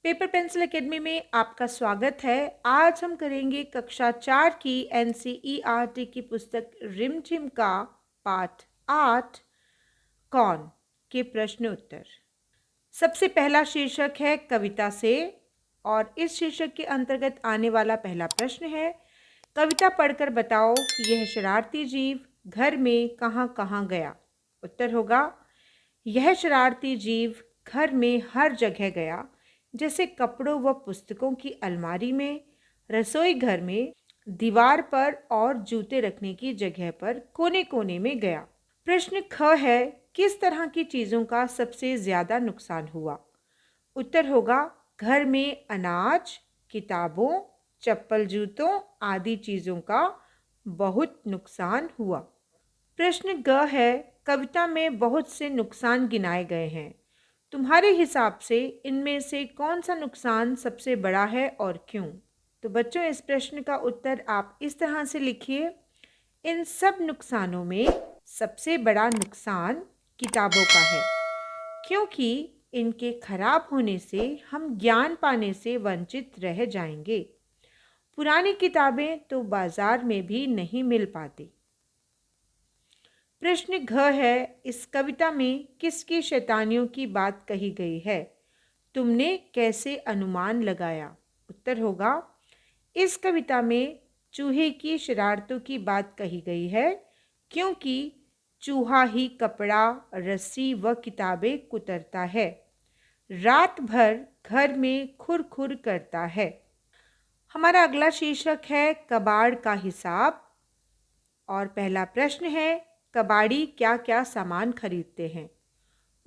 Paper pencil academy में आपका स्वागत है। आज हम करेंगे कक्षा 4 की एनसीईआरटी की पुस्तक रिमझिम का पाठ 8 कौन के प्रश्न उत्तर। सबसे पहला शीर्षक है कविता से और इस शीर्षक के अंतर्गत आने वाला पहला प्रश्न है, कविता पढ़कर बताओ कि यह शरारती जीव घर में कहाँ कहाँ गया। उत्तर होगा, यह शरारती जीव घर में हर जगह गया, जैसे कपड़ों व पुस्तकों की अलमारी में, रसोई घर में, दीवार पर और जूते रखने की जगह पर कोने कोने में गया। प्रश्न ख है, किस तरह की चीज़ों का सबसे ज़्यादा नुकसान हुआ। उत्तर होगा, घर में अनाज, किताबों, चप्पल जूतों आदि चीज़ों का बहुत नुकसान हुआ। प्रश्न ग है, कविता में बहुत से नुकसान गिनाए गए हैं। तुम्हारे हिसाब से इनमें से कौन सा नुकसान सबसे बड़ा है और क्यों। तो बच्चों, इस प्रश्न का उत्तर आप इस तरह से लिखिए, इन सब नुकसानों में सबसे बड़ा नुकसान किताबों का है, क्योंकि इनके खराब होने से हम ज्ञान पाने से वंचित रह जाएंगे। पुरानी किताबें तो बाजार में भी नहीं मिल पाती। प्रश्न घ है, इस कविता में किसकी शैतानियों की बात कही गई है, तुमने कैसे अनुमान लगाया। उत्तर होगा, इस कविता में चूहे की शरारतों की बात कही गई है, क्योंकि चूहा ही कपड़ा, रस्सी व किताबें कुतरता है, रात भर घर में खुर खुर करता है। हमारा अगला शीर्षक है कबाड़ का हिसाब और पहला प्रश्न है, कबाड़ी क्या क्या सामान खरीदते हैं।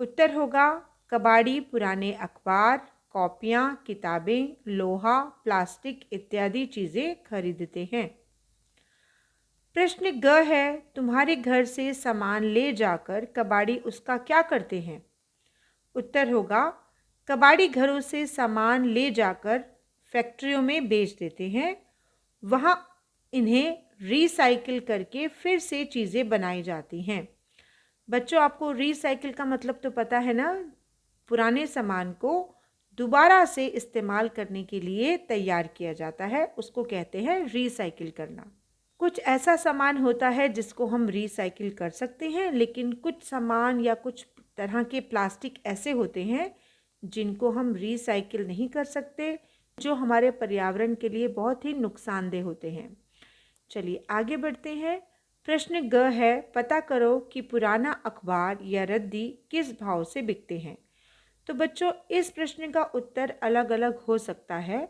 उत्तर होगा, कबाड़ी पुराने अखबार, कॉपियाँ, किताबें, लोहा, प्लास्टिक इत्यादि चीज़ें खरीदते हैं। प्रश्न ग है, तुम्हारे घर से सामान ले जाकर कबाड़ी उसका क्या करते हैं। उत्तर होगा, कबाड़ी घरों से सामान ले जाकर फैक्ट्रियों में बेच देते हैं, वहाँ इन्हें रिसाइकिल करके फिर से चीज़ें बनाई जाती हैं। बच्चों, आपको रिसाइकिल का मतलब तो पता है ना, पुराने सामान को दोबारा से इस्तेमाल करने के लिए तैयार किया जाता है, उसको कहते हैं रिसाइकिल करना। कुछ ऐसा सामान होता है जिसको हम रिसाइकिल कर सकते हैं, लेकिन कुछ सामान या कुछ तरह के प्लास्टिक ऐसे होते हैं जिनको हम रिसाइकिल नहीं कर सकते, जो हमारे पर्यावरण के लिए बहुत ही नुकसानदेह होते हैं। चलिए आगे बढ़ते हैं। प्रश्न ग है, पता करो कि पुराना अखबार या रद्दी किस भाव से बिकते हैं। तो बच्चों, इस प्रश्न का उत्तर अलग अलग हो सकता है।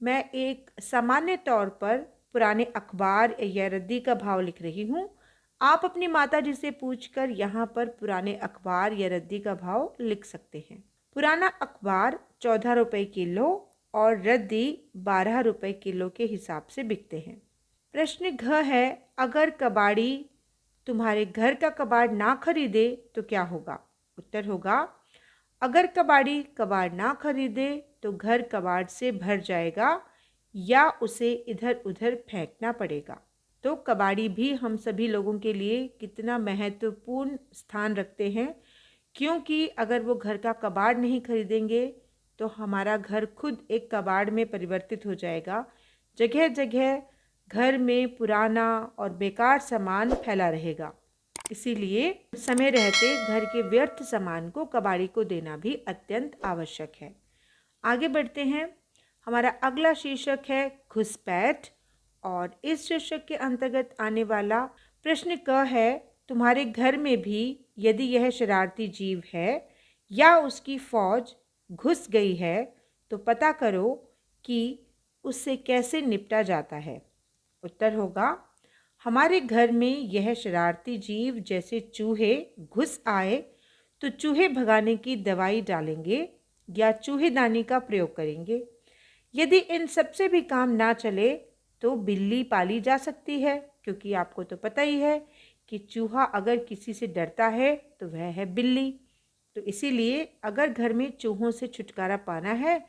मैं एक सामान्य तौर पर पुराने अखबार या रद्दी का भाव लिख रही हूँ। आप अपनी माता जी से पूछकर यहाँ पर पुराने अखबार या रद्दी का भाव लिख सकते हैं। पुराना अखबार 14 रुपये किलो और रद्दी 12 रुपये किलो के हिसाब से बिकते हैं। प्रश्न घ है, अगर कबाड़ी तुम्हारे घर का कबाड़ ना खरीदे तो क्या होगा। उत्तर होगा, अगर कबाड़ी कबाड़ ना खरीदे तो घर कबाड़ से भर जाएगा या उसे इधर उधर फेंकना पड़ेगा। तो कबाड़ी भी हम सभी लोगों के लिए कितना महत्वपूर्ण स्थान रखते हैं, क्योंकि अगर वो घर का कबाड़ नहीं खरीदेंगे तो हमारा घर खुद एक कबाड़ में परिवर्तित हो जाएगा। जगह जगह घर में पुराना और बेकार सामान फैला रहेगा। इसीलिए समय रहते घर के व्यर्थ सामान को कबाड़ी को देना भी अत्यंत आवश्यक है। आगे बढ़ते हैं। हमारा अगला शीर्षक है घुसपैठ और इस शीर्षक के अंतर्गत आने वाला प्रश्न क है, तुम्हारे घर में भी यदि यह शरारती जीव है या उसकी फौज घुस गई है तो पता करो कि उससे कैसे निपटा जाता है। उत्तर होगा, हमारे घर में यह शरारती जीव जैसे चूहे घुस आए तो चूहे भगाने की दवाई डालेंगे या चूहेदानी का प्रयोग करेंगे। यदि इन सबसे भी काम ना चले तो बिल्ली पाली जा सकती है, क्योंकि आपको तो पता ही है कि चूहा अगर किसी से डरता है तो वह है बिल्ली। तो इसीलिए अगर घर में चूहों से छुटकारा पाना है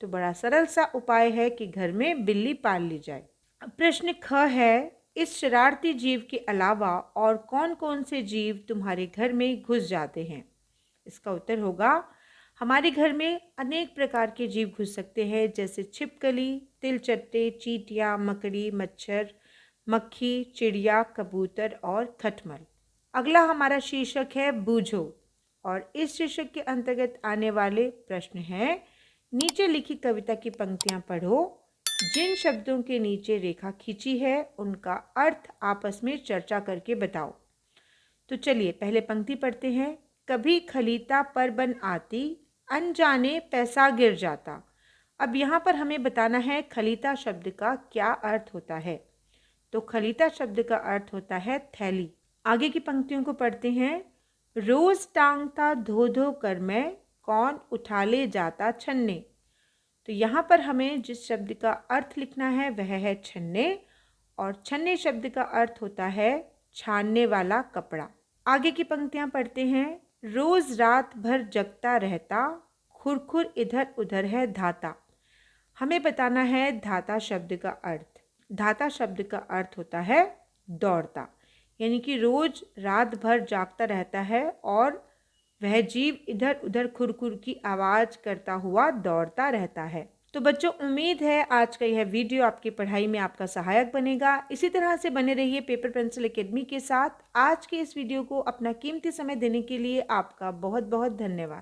तो बड़ा सरल सा उपाय है कि घर में बिल्ली पाल ली जाए। प्रश्न ख है, इस शरारती जीव के अलावा और कौन कौन से जीव तुम्हारे घर में घुस जाते हैं। इसका उत्तर होगा, हमारे घर में अनेक प्रकार के जीव घुस सकते हैं, जैसे छिपकली, तिलचट्टे, चींटियाँ, मकड़ी, मच्छर, मक्खी, चिड़िया, कबूतर और खटमल। अगला हमारा शीर्षक है बूझो, और इस शीर्षक के अंतर्गत आने वाले प्रश्न हैं, नीचे लिखी कविता की पंक्तियां पढ़ो। जिन शब्दों के नीचे रेखा खींची है उनका अर्थ आपस में चर्चा करके बताओ। तो चलिए पहले पंक्ति पढ़ते हैं। कभी खलीता पर बन आती, अनजाने पैसा गिर जाता। अब यहाँ पर हमें बताना है खलीता शब्द का क्या अर्थ होता है। तो खलीता शब्द का अर्थ होता है थैली। आगे की पंक्तियों को पढ़ते हैं। रोज टांगता धो धो कर मैं, कौन उठा ले जाता छन्ने। तो यहाँ पर हमें जिस शब्द का अर्थ लिखना है वह है छन्ने, और छन्ने शब्द का अर्थ होता है छानने वाला कपड़ा। आगे की पंक्तियां पढ़ते हैं। रोज रात भर जगता रहता, खुरखुर इधर उधर है धाता। हमें बताना है धाता शब्द का अर्थ। धाता शब्द का अर्थ होता है दौड़ता, यानी कि रोज रात भर जागता रहता है और वह जीव इधर उधर खुरखुर की आवाज करता हुआ दौड़ता रहता है। तो बच्चों, उम्मीद है आज का यह वीडियो आपकी पढ़ाई में आपका सहायक बनेगा। इसी तरह से बने रहिए पेपर पेंसिल एकेडमी के साथ। आज के इस वीडियो को अपना कीमती समय देने के लिए आपका बहुत बहुत धन्यवाद।